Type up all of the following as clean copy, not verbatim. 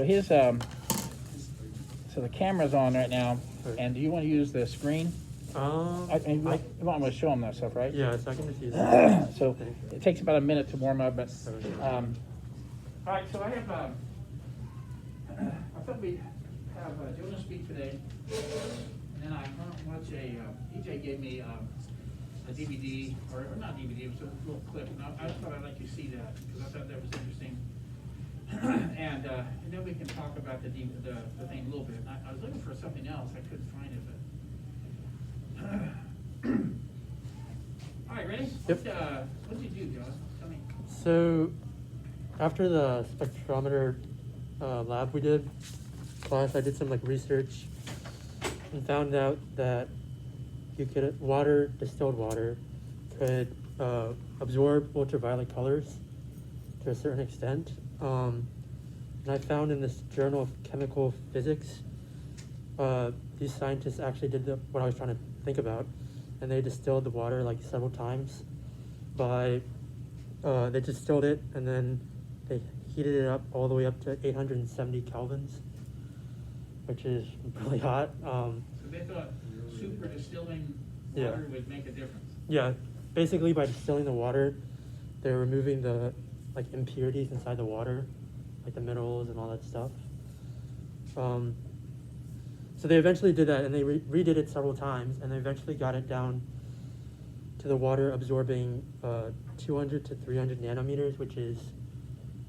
So so the camera's on right now, and do you want to use the screen? You want to show them that stuff, right? Yeah, so I can just use that. So it takes about a minute to warm up, but all right. So I thought we'd have Jonah speak today, and then I watch EJ gave me a DVD or not DVD, it was a little clip, and I thought I'd like you to see that because I thought that was interesting. And then we can talk about the thing a little bit. I was looking for something else, I couldn't find it, but. All right, ready? Yep. What did you do, John? Tell me. So after the spectrometer lab we did class, I did some research and found out that distilled water could absorb ultraviolet colors to a certain extent. And I found in this journal of chemical physics, these scientists actually did what I was trying to think about, and they distilled the water several times they distilled it and then they heated it up all the way up to 870 kelvins, which is really hot. So they thought super distilling water would make a difference. Yeah, basically by distilling the water, they're removing the impurities inside the water, the minerals and all that stuff. So they eventually did that, and they redid it several times, and they eventually got it down to the water absorbing 200 to 300 nanometers, which is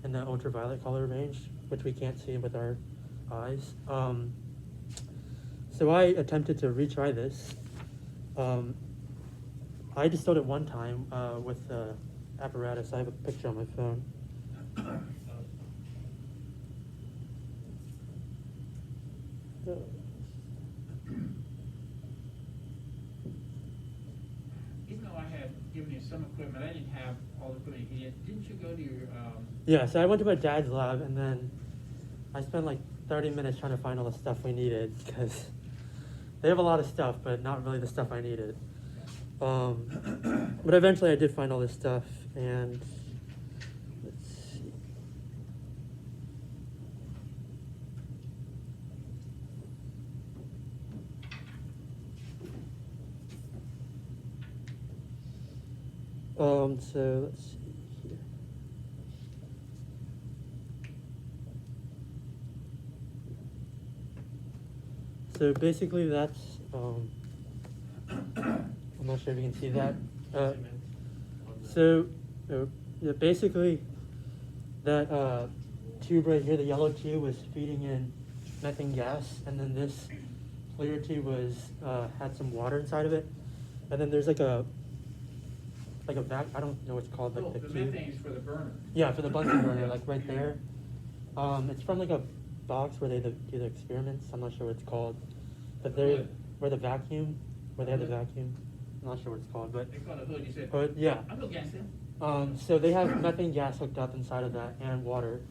in the ultraviolet color range, which we can't see with our eyes. So I attempted to retry this. I distilled it one time with the apparatus. I have a picture on my phone. Even though I had given you some equipment, I didn't have all the equipment you needed. Didn't you go to your? Yeah, so I went to my dad's lab, and then I spent 30 minutes trying to find all the stuff we needed, because they have a lot of stuff, but not really the stuff I needed. But eventually I did find all this stuff, and let's see. So let's see here. So basically that's, I'm not sure if you can see that. Yeah, basically that tube right here, the yellow tube, was feeding in methane gas, and then this clear tube had some water inside of it, and then there's a vac. I don't know what it's called. The methane is for the burner. Yeah, for the Bunsen burner, right there. It's from a box where they do the experiments. I'm not sure what it's called, but where they have the vacuum. I'm not sure what it's called, but they call it a hood. You said. Hood, yeah. I'll go against it. So they have methane gas hooked up inside of that and water.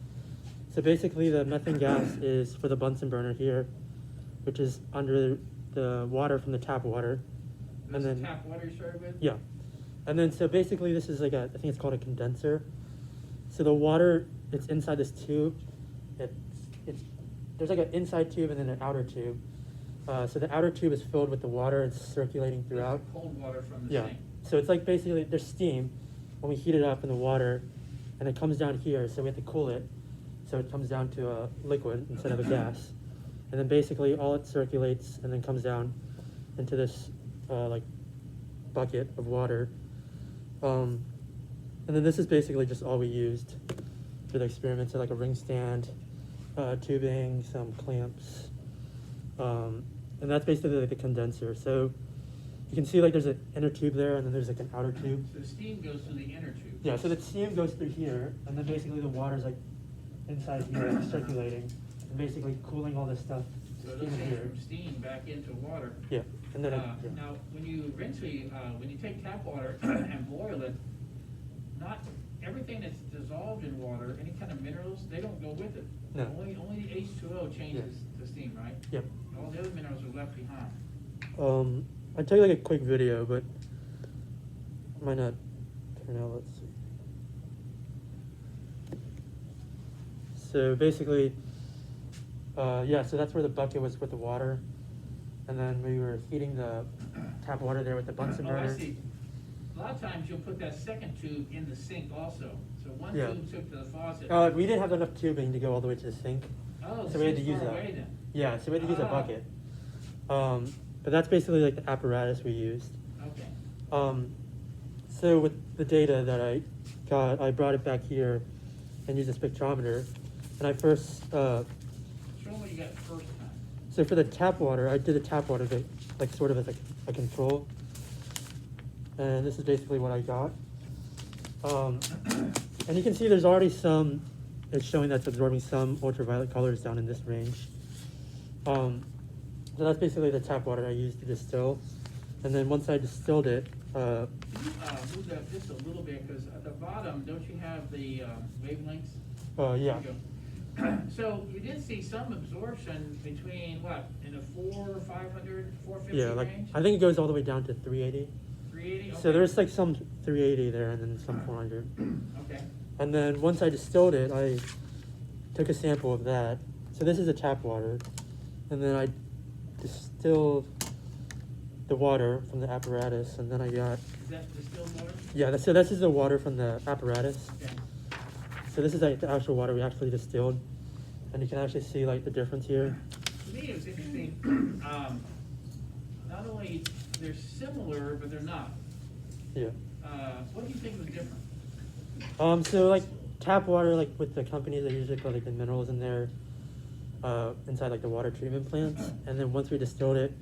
So basically, the methane gas is for the Bunsen burner here, which is under the water from the tap water. And then tap water you started with. Yeah. And then, so basically this is I think it's called a condenser. So the water, it's inside this tube. There's an inside tube and then an outer tube. So the outer tube is filled with the water. It's circulating throughout. Cold water from the sink. So it's basically there's steam when we heat it up in the water, and it comes down here. So we have to cool it, so it comes down to a liquid instead of a gas. And then basically all it circulates and then comes down into this bucket of water. And then this is basically just all we used for the experiments, so a ring stand, tubing, some clamps, and that's basically the condenser. So you can see there's an inner tube there, and then there's an outer tube. So the steam goes through the inner tube. Yeah, so the steam goes through here, and then basically the water's inside here, circulating, and basically cooling all this stuff. So it goes from steam back into water. Yeah, and then now when you when you take tap water and boil it, not everything that's dissolved in water, any kind of minerals, they don't go with it. No. Only the H2O changes to steam, right? Yep. All the other minerals are left behind. I'll tell you a quick video, but it might not turn out. Let's see. So basically, Yeah, so that's where the bucket was with the water. And then we were heating the tap water there with the Bunsen Oh, I burner. see. A lot of times you'll put that second tube in the sink also. So one Yeah. tube took to the faucet. We didn't have enough tubing to go all the way to the sink. Oh, the So we had to sink's use far that. away then. Yeah, so we had to use a Ah. bucket. But that's basically like the apparatus we used. Okay. So with the data that I got, I brought it back here and used a spectrometer. And I first, Show them what you got first time. so for the tap water, I did the tap water like sort of as a control. And this is basically what I got. And you can see there's already some, it's showing that's absorbing some ultraviolet colors down in this range. So that's basically the tap water I used to distill. And then once I distilled it, Can you move that just a little bit, because at the bottom, don't you have the wavelengths? yeah. There you go. So you did see some absorption between what, in the 400, 450 Yeah, like range? I think it goes all the way down to 380. 380? So there's like some 380 there and then some 400. Okay. And then once I distilled it, I took a sample of that. So this is the tap water. And then I distilled the water from the apparatus, and then I got, Is that distilled water? yeah, so this is the water from the apparatus. Okay. So this is like the actual water we actually distilled. And you can actually see like the difference here. To me, it was interesting, not only they're similar, but they're not. Yeah. What do you think was different? So like tap water, like with the companies, they usually put like the minerals in there, inside like the water treatment plants. And then once we distilled it,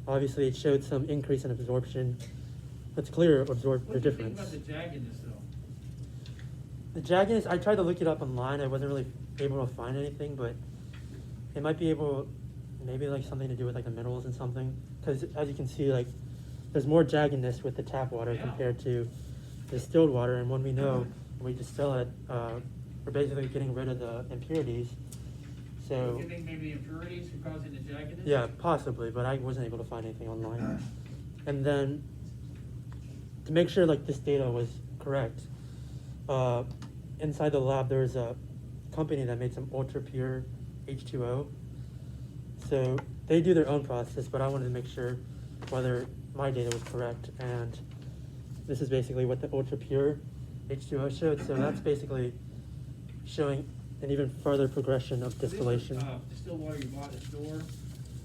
obviously it showed some increase in absorption. It's clear the What do you think difference. about the jaggedness, though? The jaggedness, I tried to look it up online. I wasn't really able to find anything, but it might be maybe like something to do with like the minerals and something. Because as you can see, like there's more jaggedness with the tap water Yeah. compared to distilled water. And when we know when we distill it, we're basically getting rid of the impurities. Do So you think maybe impurities are causing the jaggedness? yeah, possibly, but I wasn't able to find anything online. And then to make sure like this data was correct, inside the lab there was a company that made some ultra pure H2O. So they do their own process, but I wanted to make sure whether my data was correct. And this is basically what the ultra pure H2O showed. So that's basically showing an even further progression of distillation. This is, distilled water you bought at the store?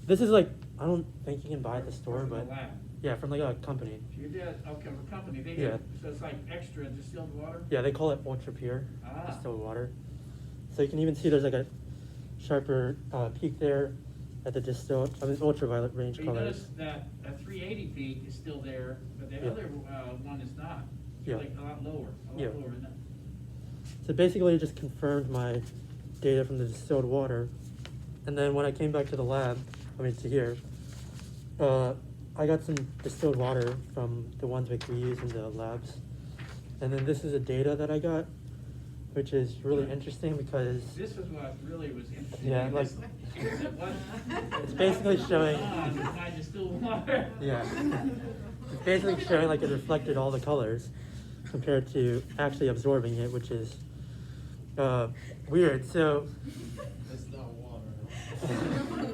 This is like, I don't think you can buy it at the store, Or from but the lab? yeah, from like a company. So you did, okay, a company, they Yeah. have, so it's like extra distilled water? Yeah, they call it ultra pure Ah. distilled water. So you can even see there's like a sharper peak there at the ultraviolet range But you colors. notice that a 380 peak is still there, but the Yeah. other one is not. It's Yeah. like a lot lower, Yeah. isn't it? So basically it just confirmed my data from the distilled water. And then when I came back to the lab, to here, I got some distilled water from the ones we use in the labs. And then this is the data that I got, which is really interesting because This is what really was interesting. Yeah, like- What? It's basically showing- My distilled water. yeah, it's basically showing like it reflected all the colors compared to actually absorbing it, which is weird. So It's not water.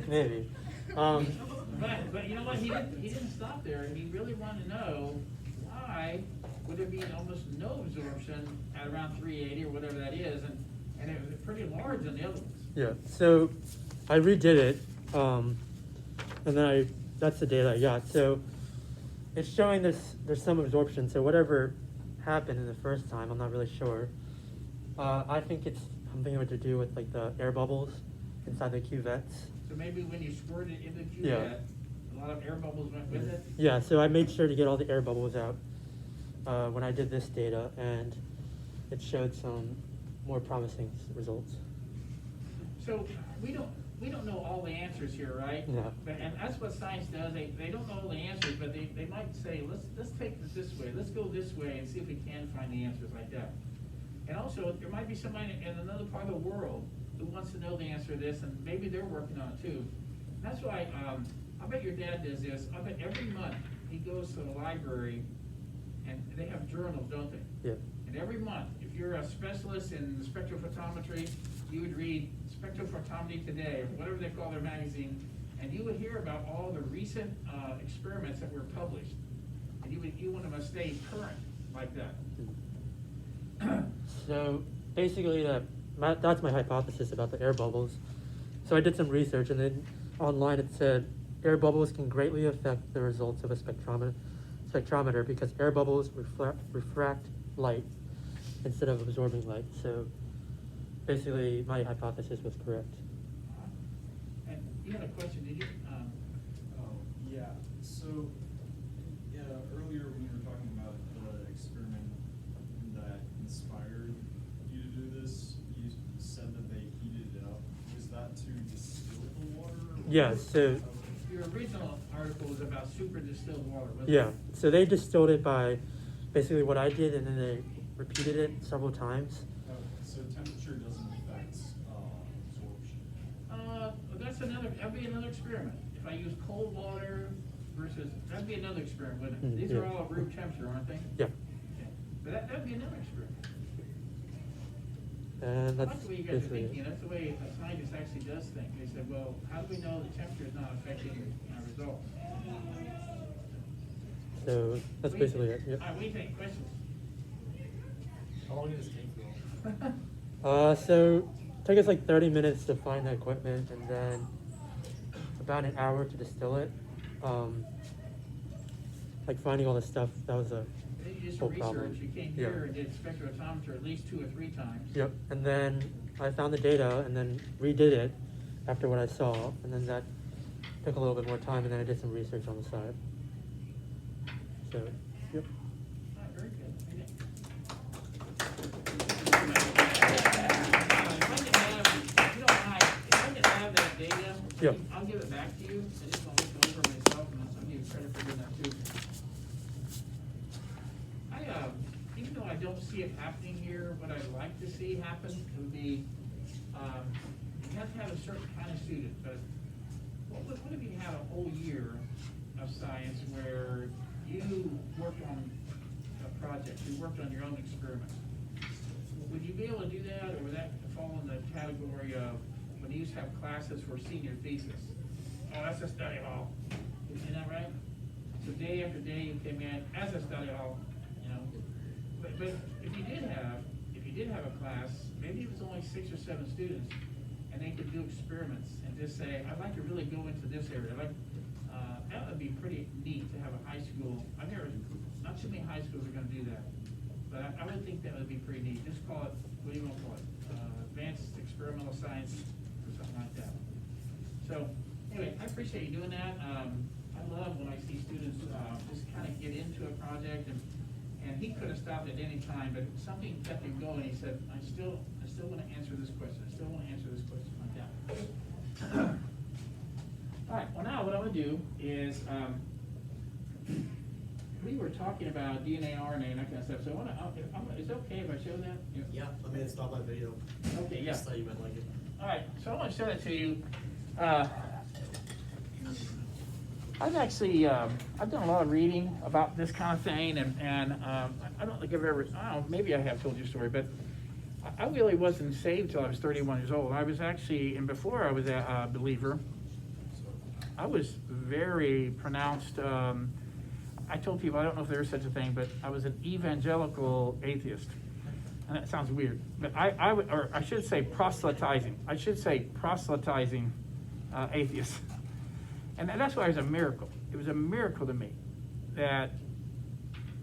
maybe. But you know what, he didn't stop there, he really wanted to know why would there be almost no absorption at around 380 or whatever that is, and it was pretty large on the other ones. Yeah, so I redid it, and then that's the data I got. So it's showing there's some absorption, so whatever happened in the first time, I'm not really sure. I think it's something to do with like the air bubbles inside the cuvettes. So maybe when you squirted it into the Yeah. cuvette, a lot of air bubbles went with it? Yeah, so I made sure to get all the air bubbles out when I did this data, and it showed some more promising results. So we don't know all the answers here, right? No. And that's what science does. They don't know all the answers, but they might say, let's take this way. Let's go this way and see if we can find the answers like that. And also, there might be somebody in another part of the world who wants to know the answer to this, and maybe they're working on it too. That's why I bet your dad does this. I bet every month he goes to the library, and they have journals, don't they? Yeah. And every month, if you're a specialist in spectrophotometry, you would read Spectrophotometry Today, or whatever they call their magazine, and you would hear about all the recent experiments that were published. And you want to stay current like that. So basically, that's my hypothesis about the air bubbles. So I did some research, and then online it said air bubbles can greatly affect the results of a spectrometer because air bubbles refract light instead of absorbing light. So basically, my hypothesis was correct. And you had a question, did you? Oh, yeah, so, earlier when you were talking about the experiment that inspired you to do this, you said that they heated it up. Was that to distill the water? or- Yeah, so Your original article was about super distilled water, wasn't yeah, it? so they distilled it by basically what I did, and then they repeated it several times. Okay, so temperature doesn't affect absorption. That'd be another experiment. If I use cold water versus, that'd be another experiment, wouldn't it? These are Yeah. all room temperature, aren't they? Yeah, Okay. But that'd be another experiment. and I that's like the way you guys are basically thinking, it. that's the way a scientist actually does think. They said, well, how do we know the temperature is not affecting our results? So that's What do you basically it. think? Yep. All right, what do you think? Questions? How long did this take you? So it took us like 30 minutes to find the equipment, and then about an hour to distill it. Like finding all the stuff, that was a Then you did whole some problem. research, you came Yeah. here and did spectrophotometer at least 2 or 3 times. Yep. And then I found the data and then redid it after what I saw, and then that took a little bit more time, and then I did some research on the side. So, yep. All right, very good. Okay. If you don't mind, if I can have that data, Yeah. I'll give it back to you. I just want to look over myself, and I'll give you credit for doing that too. Even though I don't see it happening here, what I'd like to see happen would be, you have to have a certain kind of student, but what if you had a whole year of science where you worked on a project, you worked on your own experiments? Would you be able to do that, or would that fall in the category of when you used to have classes for senior thesis? Oh, that's a study hall, isn't that right? So day after day you came in as a study hall, you know? But if you did have a class, maybe it was only 6 or 7 students, and they could do experiments and just say, I'd like to really go into this area. That would be pretty neat to have a high school. I've never, not too many high schools are gonna do that. But I would think that would be pretty neat. Just call it, what do you want to call it? Advanced experimental science or something like that. So, anyway, I appreciate you doing that. I love when I see students, just kind of get into a project, and he could have stopped at any time, but something kept him going. He said, I still want to answer this question. I still want to answer this question like that. All right, well now what I'm gonna do is, we were talking about DNA, RNA, and that kind of stuff, so is it okay if I show that? Yeah, let me stop my video. Okay, yeah. Just thought you might like it. All right, so I want to show that to you. I've actually, I've done a lot of reading about this kind of thing, and I don't think I've ever, I don't know, maybe I have told you a story, but I really wasn't saved till I was 31 years old. I was actually, and before I was a believer, I was very pronounced, I told people, I don't know if there is such a thing, but I was an evangelical atheist. And that sounds weird, but I should say proselytizing. I should say proselytizing atheist. And that's why it was a miracle. It was a miracle to me that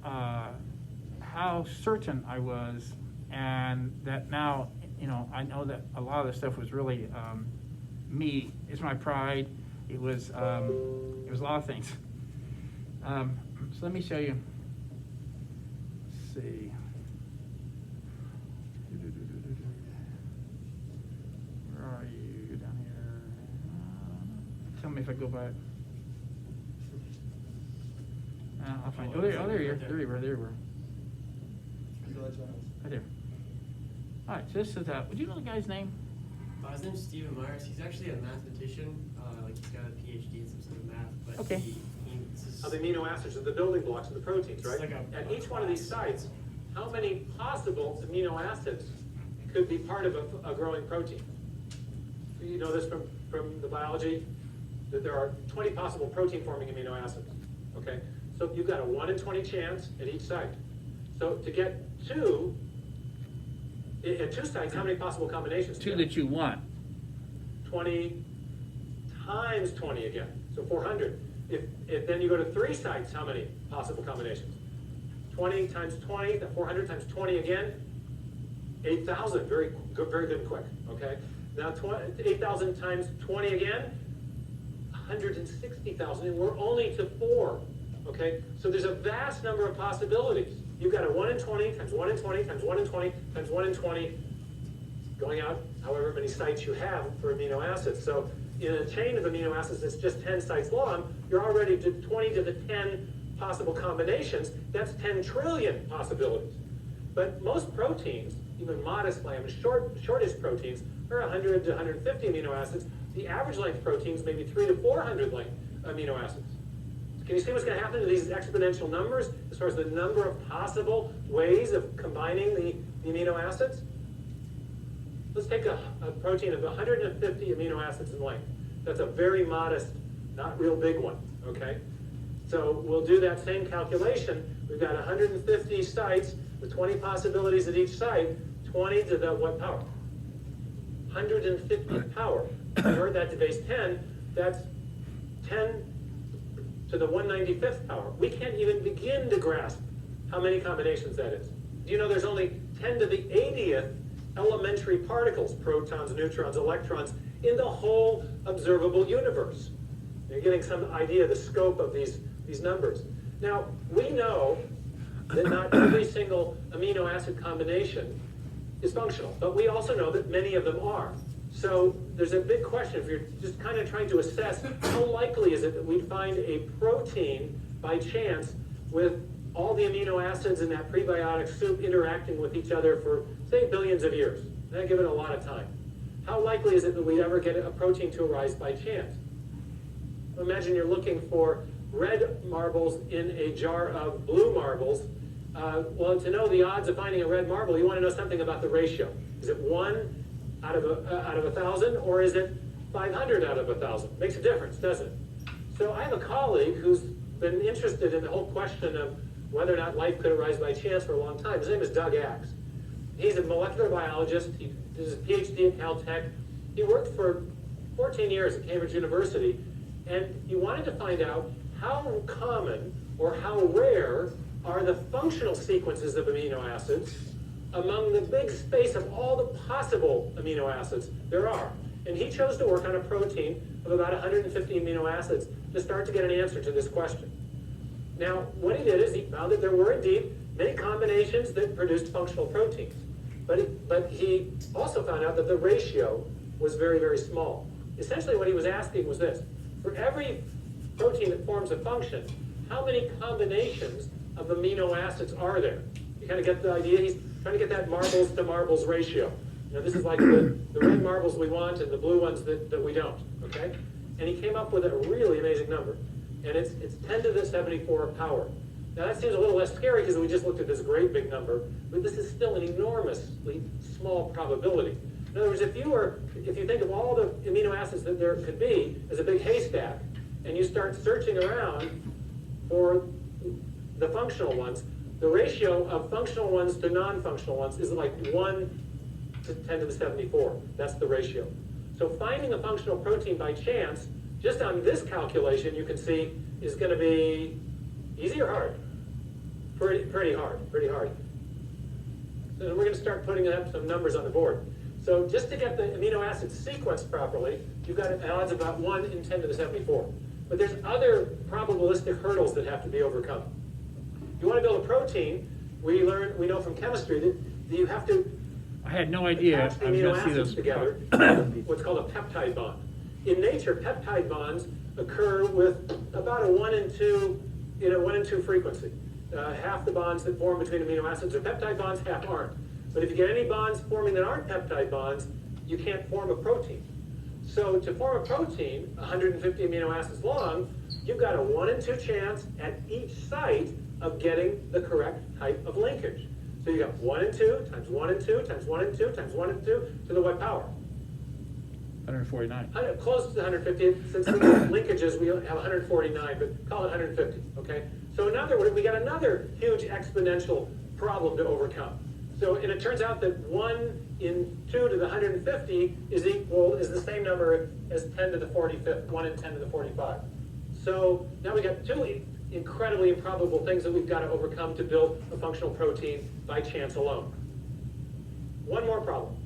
how certain I was, and that now, you know, I know that a lot of the stuff was really me. It's my pride. It was a lot of things. So let me show you. Let's see. Where are you down here? Tell me if I go by it. I'll find. Oh, there you are. There you were. Right there. All right. So this is would you know the guy's name? His name's Stephen Myers. He's actually a mathematician. Like he's got a PhD in some sort of math. But Okay. Of the amino acids are the building blocks of the proteins, right? It's like At each one of these sites, how many possible amino acids could be part of a growing protein? You know this from the biology, that there are 20 possible protein-forming amino acids, okay? So you've got a 1 in 20 chance at each site. So to get two, at two sites, how many possible combinations? do Two you that have? you want. 20 times 20 again, so 400. If then you go to 3 sites, how many possible combinations? 20 times 20, 400 times 20 again, 8,000, very good and quick, okay? Now 8,000 times 20 again, 160,000, and we're only to 4, okay? So there's a vast number of possibilities. You've got a 1 in 20 times 1 in 20 times 1 in 20 times 1 in 20, going out however many sites you have for amino acids. So in a chain of amino acids that's just 10 sites long, you're already to 20 to the 10 possible combinations. That's 10 trillion possibilities. But most proteins, even modest length, shortest proteins, are 100 to 150 amino acids. The average length proteins may be 300 to 400 amino acids. Can you see what's going to happen to these exponential numbers as far as the number of possible ways of combining the amino acids? Let's take a protein of 150 amino acids in length. That's a very modest, not real big one, okay? So we'll do that same calculation. We've got 150 sites with 20 possibilities at each site, 20 to the what power? 150 power. You heard that to base 10, that's 10 to the 195th power. We can't even begin to grasp how many combinations that is. Do you know there's only 10 to the 80th elementary particles, protons, neutrons, electrons, in the whole observable universe? You're getting some idea of the scope of these numbers. Now, we know that not every single amino acid combination is functional, but we also know that many of them are. So there's a big question if you're just kind of trying to assess how likely is it that we'd find a protein by chance with all the amino acids in that prebiotic soup interacting with each other for, say, billions of years. That give it a lot of time. How likely is it that we'd ever get a protein to arise by chance? Imagine you're looking for red marbles in a jar of blue marbles. Well, to know the odds of finding a red marble, you want to know something about the ratio. Is it 1 out of 1,000, or is it 500 out of 1,000? Makes a difference, doesn't it? So I have a colleague who's been interested in the whole question of whether or not life could arise by chance for a long time. His name is Doug Axe. He's a molecular biologist. He did his PhD at Caltech. He worked for 14 years at Cambridge University, and he wanted to find out how common or how rare are the functional sequences of amino acids among the big space of all the possible amino acids there are. And he chose to work on a protein of about 150 amino acids to start to get an answer to this question. Now, what he did is he found that there were indeed many combinations that produced functional proteins. But he also found out that the ratio was very, very small. Essentially what he was asking was this: for every protein that forms a function, how many combinations of amino acids are there? You kind of get the idea? He's trying to get that marbles to marbles ratio. You know, this is like the red marbles we want and the blue ones that we don't, okay? And he came up with a really amazing number. And it's 10 to the 74 power. Now that seems a little less scary because we just looked at this great big number, but this is still an enormously small probability. In other words, if you think of all the amino acids that there could be as a big haystack, and you start searching around for the functional ones, the ratio of functional ones to non-functional ones is like 1 to 10 to the 74. That's the ratio. So finding a functional protein by chance, just on this calculation, you can see is going to be easy or hard? Pretty hard. So we're going to start putting up some numbers on the board. So just to get the amino acid sequence properly, you've got an odds of about 1 in 10 to the 74. But there's other probabilistic hurdles that have to be overcome. You want to build a protein, we know from chemistry that you have to I had no idea attach the I was amino going to see acids this. together, what's called a peptide bond. In nature, peptide bonds occur with about a 1 in 2 frequency. Half the bonds that form between amino acids are peptide bonds, half aren't. But if you get any bonds forming that aren't peptide bonds, you can't form a protein. So to form a protein, 150 amino acids long, you've got a 1 in 2 chance at each site of getting the correct type of linkage. So you got 1 in 2 times 1 in 2 times 1 in 2 times 1 in 2 to the what power? 149. Close to the 150, since the linkages, we have 149, but call it 150, okay? So in other words, we got another huge exponential problem to overcome. So, and it turns out that 1 in 2 to the 150 is the same number as 10 to the 45th, 1 in 10 to the 45. So now we got two incredibly improbable things that we've got to overcome to build a functional protein by chance alone. One more problem.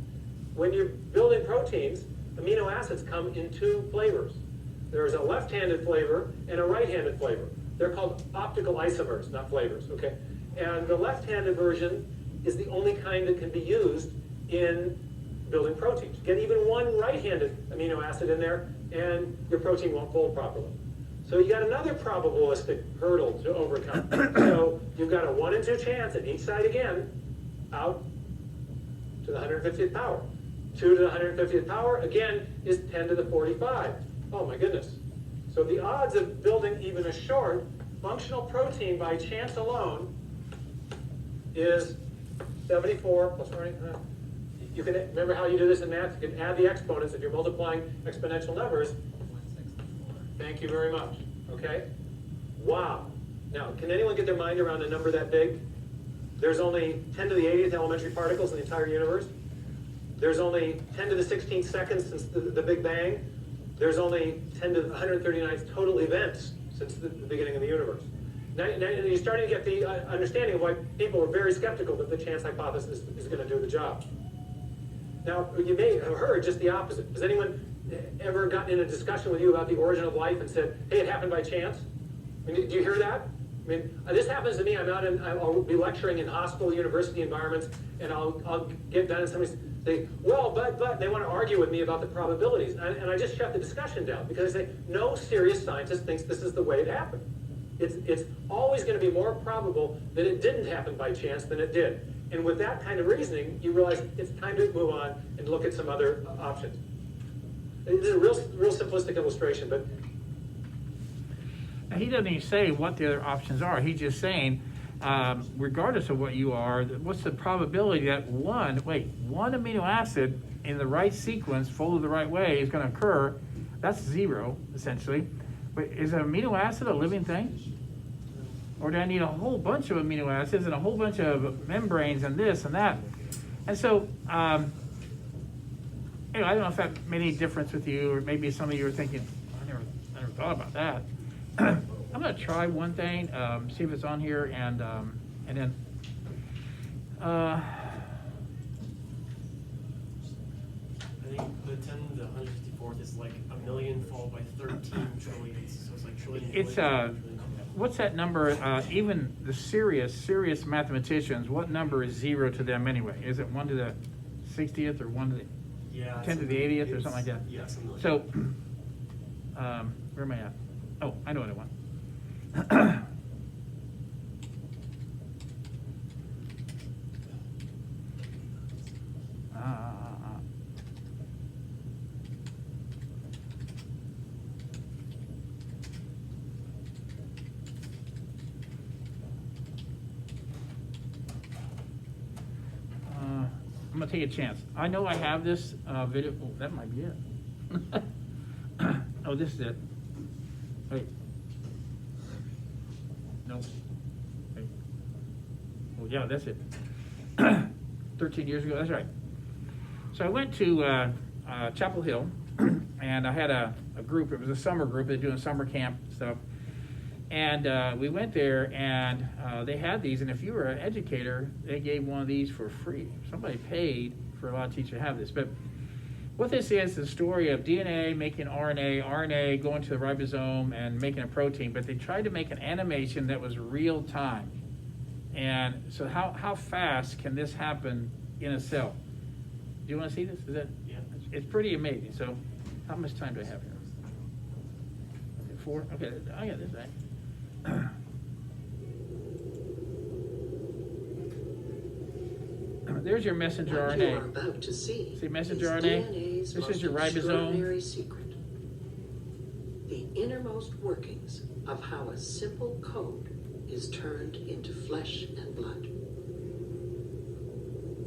When you're building proteins, amino acids come in 2 flavors. There's a left-handed flavor and a right-handed flavor. They're called optical isomers, not flavors, okay? And the left-handed version is the only kind that can be used in building proteins. Get even one right-handed amino acid in there and your protein won't fold properly. So you got another probabilistic hurdle to overcome. So you've got a 1 in 2 chance at each side again, out to the 150th power. 2 to the 150th power, again, is 10 to the 45. Oh my goodness. So the odds of building even a short functional protein by chance alone is 74 plus 40. You can, remember how you do this in math? You can add the exponents if you're multiplying exponential numbers. Thank you very much, okay? Wow. Now, can anyone get their mind around a number that big? There's only 10 to the 80th elementary particles in the entire universe. There's only 10 to the 16th seconds since the Big Bang. There's only 10 to the 139th total events since the beginning of the universe. Now you're starting to get the understanding of why people are very skeptical that the chance hypothesis is going to do the job. Now, you may have heard just the opposite. Has anyone ever gotten in a discussion with you about the origin of life and said, hey, it happened by chance? I mean, do you hear that? I mean, this happens to me. I'll be lecturing in hospital, university environments, and I'll get done and somebody say, well, but they want to argue with me about the probabilities. And I just shut the discussion down because I say, no serious scientist thinks this is the way it happened. It's always going to be more probable that it didn't happen by chance than it did. And with that kind of reasoning, you realize it's time to move on and look at some other options. This is a real simplistic illustration, but Now, he doesn't even say what the other options are. He's just saying, regardless of what you are, what's the probability that one amino acid in the right sequence, folded the right way, is going to occur? That's 0, essentially. But is an amino acid a living thing? Or do I need a whole bunch of amino acids and a whole bunch of membranes and this and that? And so, I don't know if that made any difference with you, or maybe some of you are thinking, I never thought about that. I'm going to try one thing, see if it's on here, and then I think the 10 to the 154th is like a million followed by 13 trillions. So it's like trillion. it's trillion. what's that number? Even the serious mathematicians, what number is 0 to them anyway? Is it 1 to the 60th or 1 to the 10 to the 80th or something like that? Yeah, something like So, that. where am I at? Oh, I know what I want. I'm gonna take a chance. I know I have this video. Oh, that might be it. Oh, this is it. Wait. No. Wait. Oh, yeah, that's it. 13 years ago, that's right. So I went to Chapel Hill, and I had a group. It was a summer group. They're doing summer camp stuff. And we went there, and they had these. And if you were an educator, they gave one of these for free. Somebody paid for a lot of teachers to have this. But what this is the story of DNA making RNA, RNA going to the ribosome and making a protein. But they tried to make an animation that was real time. And so how fast can this happen in a cell? Do you want to see this? Is that? Yeah. It's pretty amazing. So how much time do I have here? 4? Okay, I got this right. There's your messenger What RNA. you are about to see messenger is RNA? DNA's This is most your ribosome. extraordinary secret. The innermost workings of how a simple code is turned into flesh and blood.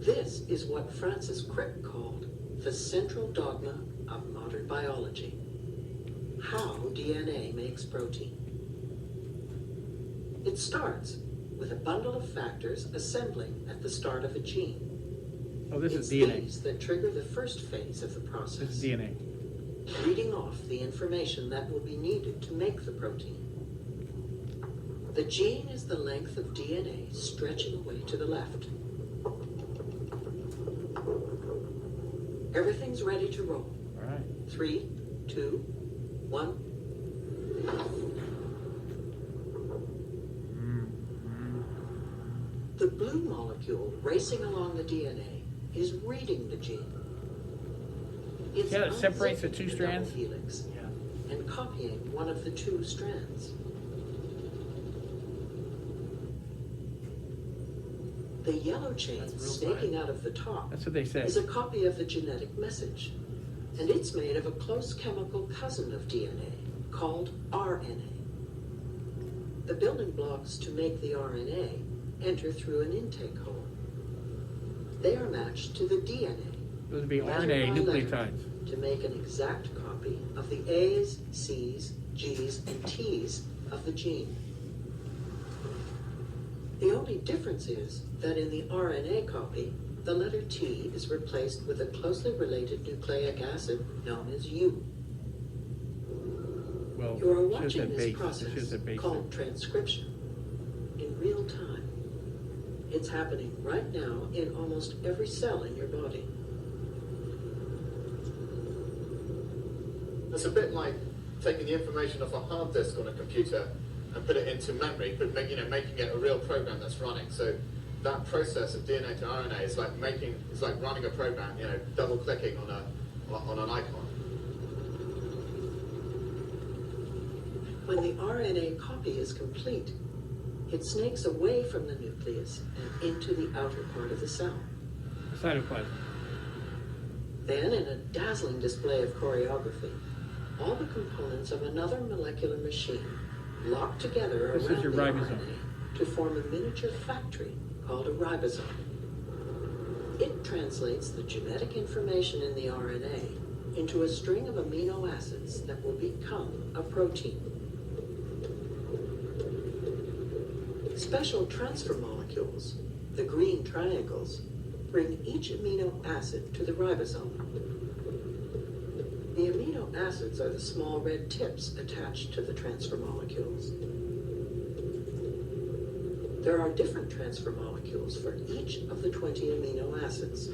This is what Francis Crick called the central dogma of modern biology. How DNA makes protein. It starts with a bundle of factors assembling at the start of a gene. Oh, this It's is DNA. these that trigger the first phase of the process, This is DNA. reading off the information that will be needed to make the protein. The gene is the length of DNA stretching away to the left. Everything's ready to roll. All right. 3, 2, 1. The blue molecule racing along the DNA is reading the gene. It's Yeah, it separates the unzipping two double strands. helix Yeah. and copying one of the 2 strands. The yellow chain That's real snaking time. out of the top That's what they say. is a copy of the genetic message, and it's made of a close chemical cousin of DNA called RNA. The building blocks to make the RNA enter through an intake hole. They are matched to the DNA, Those would be letter RNA by letter, nucleotides. to make an exact copy of the A's, C's, G's, and T's of the gene. The only difference is that in the RNA copy, the letter T is replaced with a closely related nucleic acid known as U. Well, You are it's just watching a this base. It's process just a base. called transcription in real time. It's happening right now in almost every cell in your body. It's a bit like taking the information off a hard disk on a computer and put it into memory, but making it a real program that's running. So that process of DNA to RNA is like running a program, double clicking on an icon. When the RNA copy is complete, it snakes away from the nucleus and into the outer part of the cell. Cytoplasm. Then, in a dazzling display of choreography, all the components of another molecular machine lock together This is around your the ribosome. RNA to form a miniature factory called a ribosome. It translates the genetic information in the RNA into a string of amino acids that will become a protein. Special transfer molecules, the green triangles, bring each amino acid to the ribosome. The amino acids are the small red tips attached to the transfer molecules. There are different transfer molecules for each of the 20 amino acids.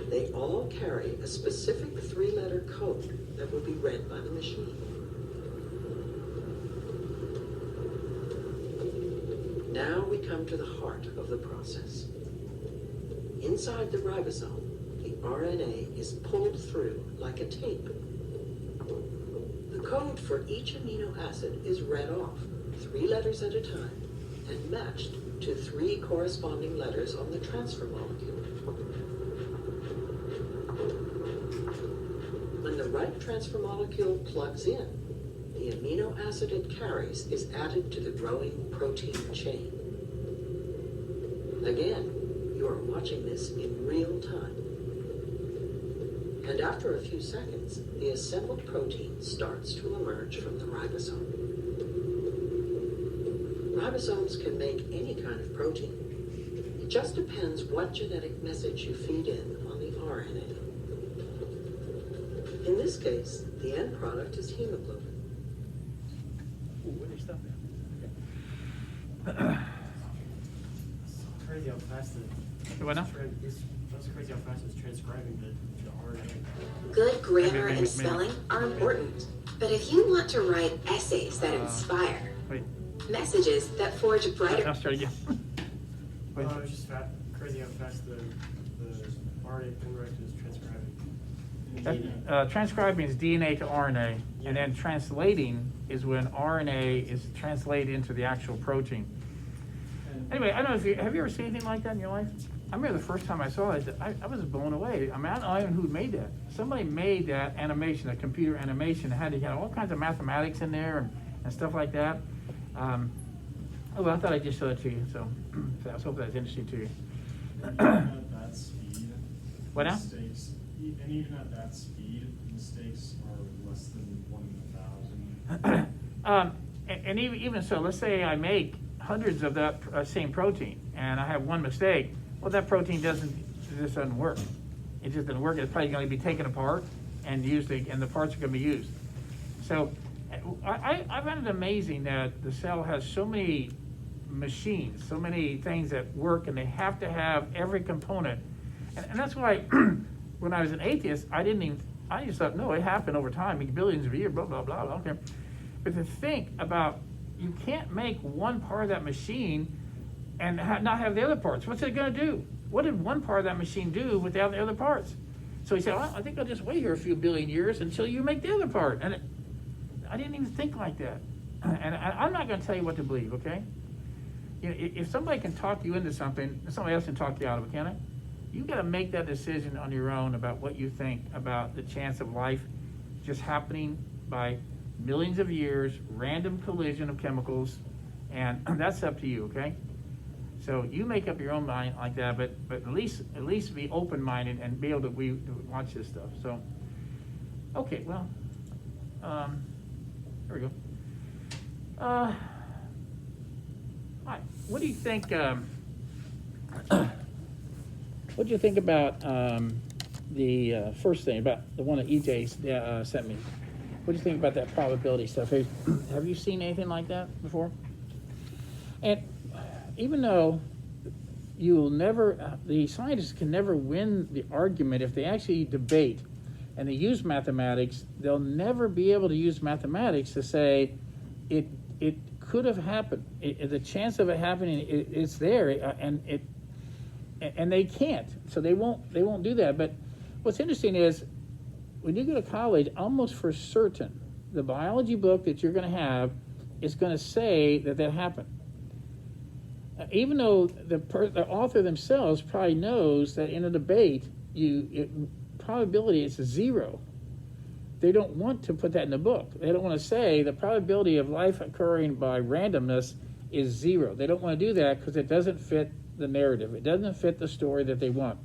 They all carry a specific 3-letter code that will be read by the machine. Now we come to the heart of the process. Inside the ribosome, the RNA is pulled through like a tape. The code for each amino acid is read off, 3 letters at a time, and matched to 3 corresponding letters on the transfer molecule. When the right transfer molecule plugs in, the amino acid it carries is added to the growing protein chain. Again, you are watching this in real time. And after a few seconds, the assembled protein starts to emerge from the ribosome. Ribosomes can make any kind of protein. It just depends what genetic message you feed in on the RNA. In this case, the end product is hemoglobin. Ooh, where they stop It's crazy how fast What now? That's crazy how fast it's transcribing the RNA. Good grammar Maybe. and spelling are important, but if you want to write essays that inspire, Wait, messages that forge brighter... I'll start again. Wait. It's just crazy how fast the RNA polymerase is transcribing. Transcribing is DNA to RNA, and then translating is when RNA is translated into the actual protein. Anyway, I don't know if have you ever seen anything like that in your life? I remember the first time I saw it, I was blown away. I mean, I don't know even who made that. Somebody made that animation, a computer animation. It had all kinds of mathematics in there and stuff like that. Well, I thought I'd just show it to you, so I hope that's interesting to you. And even at that speed, What now? mistakes, and even at that speed, mistakes 1 in 1,000. And even so, let's say I make hundreds of that same protein, and I have one mistake. Well, that protein just doesn't work. It just doesn't work. It's probably going to be taken apart and used, and the parts are going to be used. So I find it amazing that the cell has so many machines, so many things that work, and they have to have every component. And that's why when I was an atheist, I just thought, no, it happened over time, billions of years, blah, blah, blah, okay. But to think about, you can't make one part of that machine and not have the other parts. What's it going to do? What did one part of that machine do without the other parts? So he said, well, I think I'll just wait here a few billion years until you make the other part. And I didn't even think like that. And I'm not going to tell you what to believe, okay? You know, if somebody can talk you into something, somebody else can talk you out of it, can it? You got to make that decision on your own about what you think about the chance of life just happening by millions of years, random collision of chemicals, and that's up to you, okay? So you make up your own mind like that, but at least be open-minded and be able to watch this stuff. So, okay, well, there we go. All right, what do you think? What do you think about the first thing, about the one that EJ sent me? What do you think about that probability stuff? Have you seen anything like that before? And even though you'll never, the scientists can never win the argument if they actually debate and they use mathematics, they'll never be able to use mathematics to say it could have happened. The chance of it happening, it's there, and they can't. So they won't do that. But what's interesting is, when you go to college, almost for certain, the biology book that you're going to have is going to say that happened. Even though the author themselves probably knows that in a debate, probability is 0. They don't want to put that in the book. They don't want to say the probability of life occurring by randomness is 0. They don't want to do that because it doesn't fit the narrative. It doesn't fit the story that they want.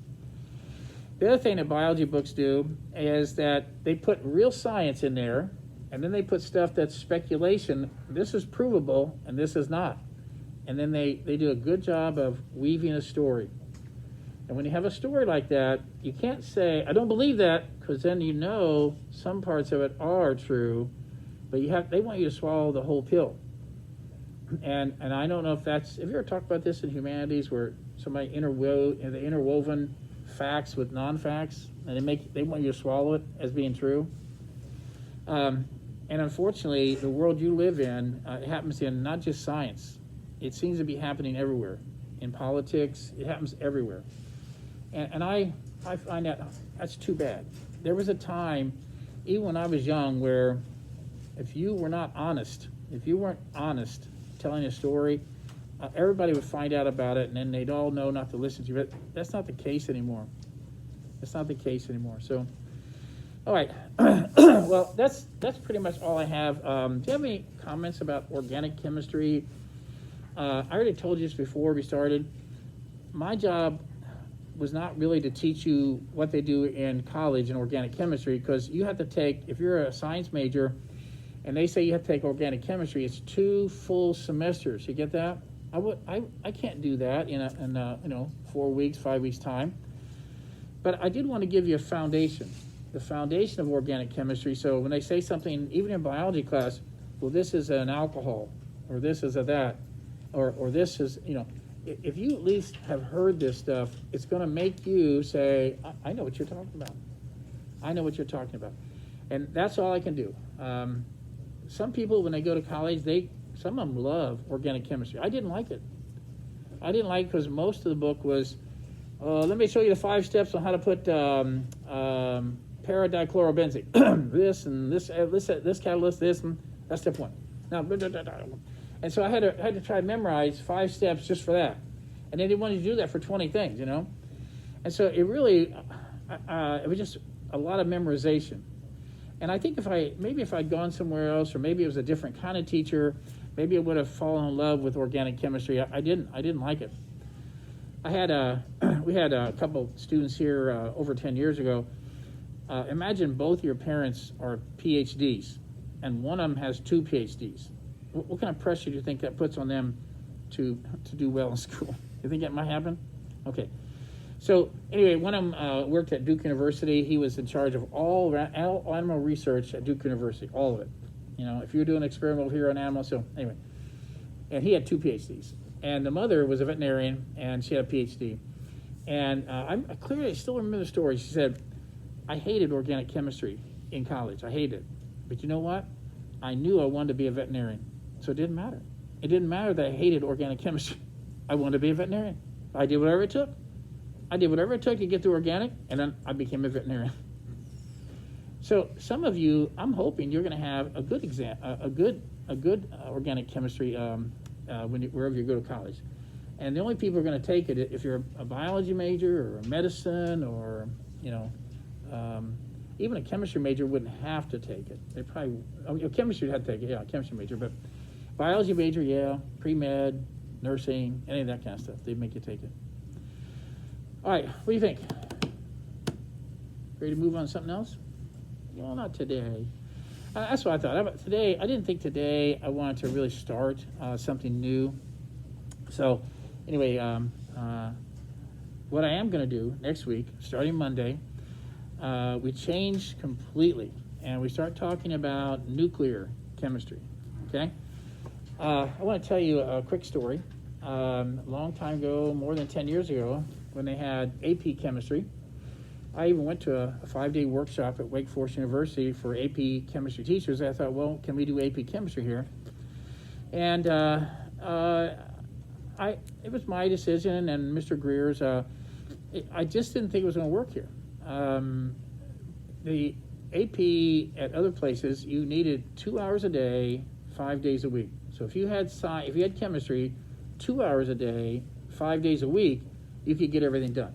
The other thing that biology books do is that they put real science in there, and then they put stuff that's speculation. This is provable, and this is not. And then they do a good job of weaving a story. And when you have a story like that, you can't say, I don't believe that, because then you know some parts of it are true, but they want you to swallow the whole pill. And I don't know if have you ever talked about this in humanities, where somebody interwoven facts with non-facts, and they want you to swallow it as being true. And unfortunately, the world you live in, it happens in not just science. It seems to be happening everywhere. In politics, it happens everywhere. And I find that's too bad. There was a time, even when I was young, where if you were not honest, if you weren't honest telling a story, everybody would find out about it, and then they'd all know not to listen to you. But that's not the case anymore. That's not the case anymore. So, all right. Well, that's pretty much all I have. Do you have any comments about organic chemistry? I already told you this before we started. My job was not really to teach you what they do in college in organic chemistry, because you have to take, if you're a science major and they say you have to take organic chemistry, it's 2 full semesters. You get that? I can't do that in 4 weeks, 5 weeks time. But I did want to give you a foundation, the foundation of organic chemistry. So when they say something, even in biology class, well, this is an alcohol, or this is a that, or this is, if you at least have heard this stuff, it's going to make you say, I know what you're talking about. I know what you're talking about. And that's all I can do. Some people, when they go to college, some of them love organic chemistry. I didn't like it. I didn't like it because most of the book was, let me show you the 5 steps on how to put paradichlorobenzene. this and this catalyst, this, and that's step 1. Now, and so I had to try to memorize 5 steps just for that. And they didn't want you to do that for 20 things, And so it really, it was just a lot of memorization. And I think if I'd gone somewhere else, or maybe it was a different kind of teacher, maybe I would have fallen in love with organic chemistry. I didn't like it. We had a couple students here over 10 years ago. Imagine both your parents are PhDs, and one of them has 2 PhDs. What kind of pressure do you think that puts on them to do well in school? You think that might happen? Okay. So anyway, one of them worked at Duke University. He was in charge of all animal research at Duke University, all of it. You know, if you're doing an experiment here on animals, so anyway. And he had 2 PhDs. And the mother was a veterinarian, and she had a PhD. And I clearly still remember the story. She said, I hated organic chemistry in college. I hated it. But you know what? I knew I wanted to be a veterinarian. So it didn't matter. It didn't matter that I hated organic chemistry. I wanted to be a veterinarian. I did whatever it took. I did whatever it took to get through organic, and then I became a veterinarian. So some of you, I'm hoping you're going to have a good exam, a good organic chemistry wherever you go to college. And the only people who are going to take it if you're a biology major or a medicine or even a chemistry major wouldn't have to take it. They probably chemistry would have to take it, yeah, chemistry major, but biology major, yeah, pre-med, nursing, any of that kind of stuff, they'd make you take it. All right, what do you think? Ready to move on to something else? Well, not today. That's what I thought. Today, I didn't think today I wanted to really start something new. So, anyway, what I am going to do next week, starting Monday, we change completely, and we start talking about nuclear chemistry, okay? I want to tell you a quick story. A long time ago, more than 10 years ago, when they had AP chemistry, I even went to a 5-day workshop at Wake Forest University for AP chemistry teachers. I thought, well, can we do AP chemistry here? And it was my decision and Mr. Greer's. I just didn't think it was going to work here. The AP at other places, you needed 2 hours a day, 5 days a week. So if you had chemistry, 2 hours a day, 5 days a week, you could get everything done.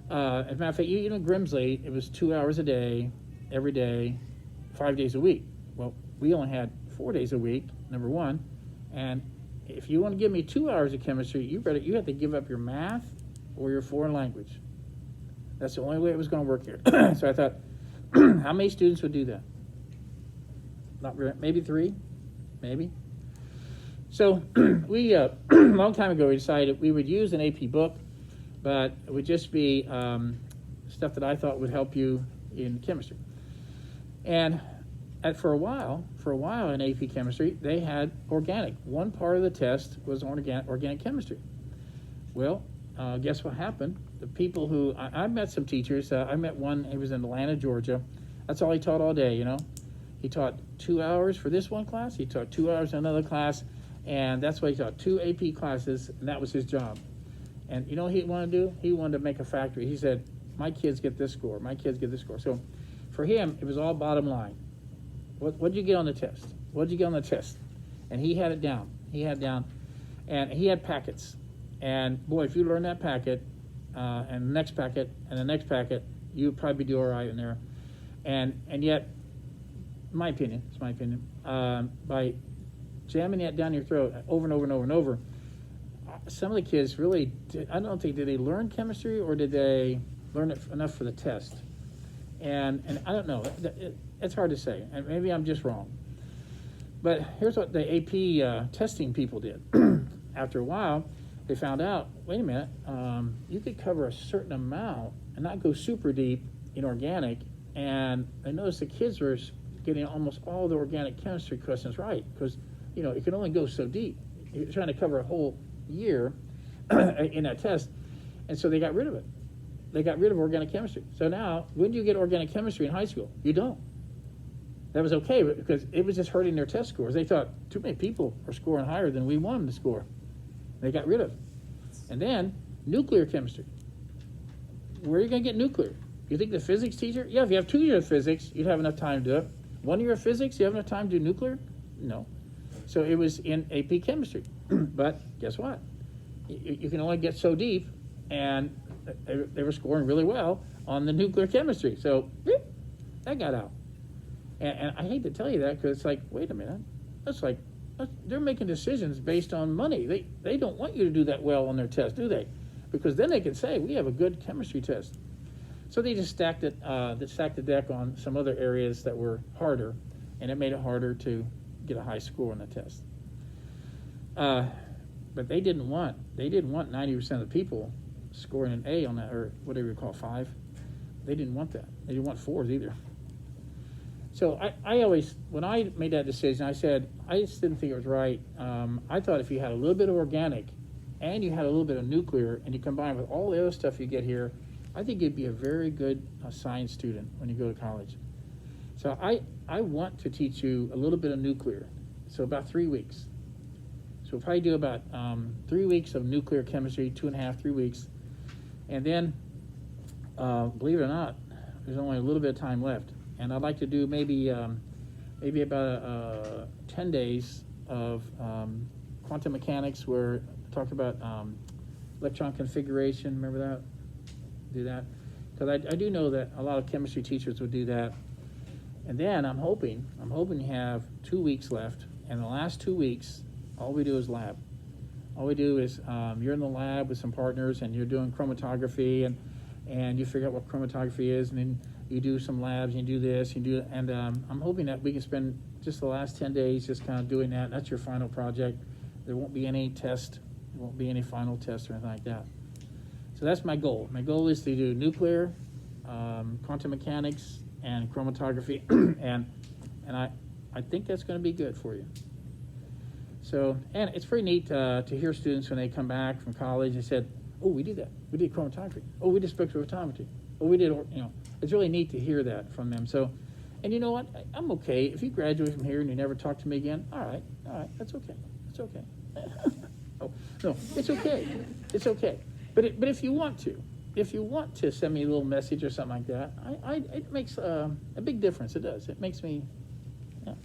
As a matter of fact, even at Grimsley, it was 2 hours a day, every day, 5 days a week. Well, we only had 4 days a week, number one, and if you want to give me 2 hours of chemistry, you have to give up your math or your foreign language. That's the only way it was going to work here. So I thought, how many students would do that? Not really, maybe 3, maybe. So we, a long time ago, we decided we would use an AP book, but it would just be stuff that I thought would help you in chemistry. And for a while in AP chemistry, they had organic. One part of the test was organic chemistry. Well, guess what happened? The people who, I met some teachers. I met one, he was in Atlanta, Georgia. That's all he taught all day, you know. He taught 2 hours for this one class. He taught 2 hours in another class. And that's why he taught 2 AP classes, and that was his job. And you know what he wanted to do? He wanted to make a factory. He said, my kids get this score, my kids get this score. So for him, it was all bottom line. What'd you get on the test? What'd you get on the test? And he had it down. And he had packets. And boy, if you learn that packet, and the next packet, and the next packet, you'd probably do all right in there. And yet, it's my opinion, by jamming that down your throat over and over and over and over, some of the kids really, I don't think, did they learn chemistry or did they learn it enough for the test? And I don't know. It's hard to say. And maybe I'm just wrong. But here's what the AP testing people did. After a while, they found out, wait a minute, you could cover a certain amount and not go super deep in organic. And I noticed the kids were getting almost all the organic chemistry questions right because, you know, it can only go so deep. You're trying to cover a whole year in that test. And so they got rid of it. They got rid of organic chemistry. So now, when do you get organic chemistry in high school? You don't. That was okay because it was just hurting their test scores. They thought too many people are scoring higher than we want them to score. They got rid of it. And then nuclear chemistry. Where are you going to get nuclear? You think the physics teacher? Yeah, if you have 2 years of physics, you'd have enough time to do it. 1 year of physics, you have enough time to do nuclear? No. So it was in AP chemistry. But guess what? You can only get so deep, and they were scoring really well on the nuclear chemistry. So that got out. And I hate to tell you that because it's like, wait a minute. They're making decisions based on money. They don't want you to do that well on their test, do they? Because then they can say, we have a good chemistry test. So they just stacked the deck on some other areas that were harder. and it made it harder to get a high score on the test. But they didn't want 90% of the people scoring an A on that, or whatever you call 5. They didn't want that. They didn't want 4s either. So I always, when I made that decision, I said, I just didn't think it was right. I thought if you had a little bit of organic and you had a little bit of nuclear and you combine with all the other stuff you get here, I think you'd be a very good science student when you go to college. So I want to teach you a little bit of nuclear. So about 3 weeks. So we'll probably do about 3 weeks of nuclear chemistry, 2.5, 3 weeks. And then, believe it or not, there's only a little bit of time left. And I'd like to do maybe about 10 days of quantum mechanics, where I talk about electron configuration. Remember that? Do that, because I do know that a lot of chemistry teachers would do that. And then I'm hoping you have 2 weeks left, and the last 2 weeks, all we do is lab. All we do is you're in the lab with some partners, and you're doing chromatography, and you figure out what chromatography is, and then you do some labs, and you do this, and I'm hoping that we can spend just the last 10 days just kind of doing that. That's your final project. There won't be any test. There won't be any final test or anything like that. So that's my goal. My goal is to do nuclear, quantum mechanics, and chromatography, and I think that's going to be good for you. So, and it's pretty neat to hear students when they come back from college and said, "Oh, we did that. We did chromatography. Oh, we did spectrophotometry. Oh, we did." It's really neat to hear that from them. So, and you know what? I'm okay if you graduate from here and you never talk to me again. All right, that's okay. It's okay. Oh no, it's okay. It's okay. But if you want to send me a little message or something like that, it makes a big difference. It does. It makes me, yeah.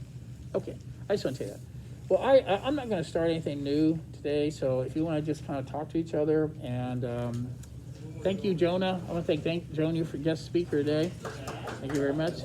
Okay, I just want to tell you that. Well, I'm not going to start anything new today, so if you want to just kind of talk to each other, and thank you, Jonah. I want to thank Jonah for guest speaker today. Thank you very much.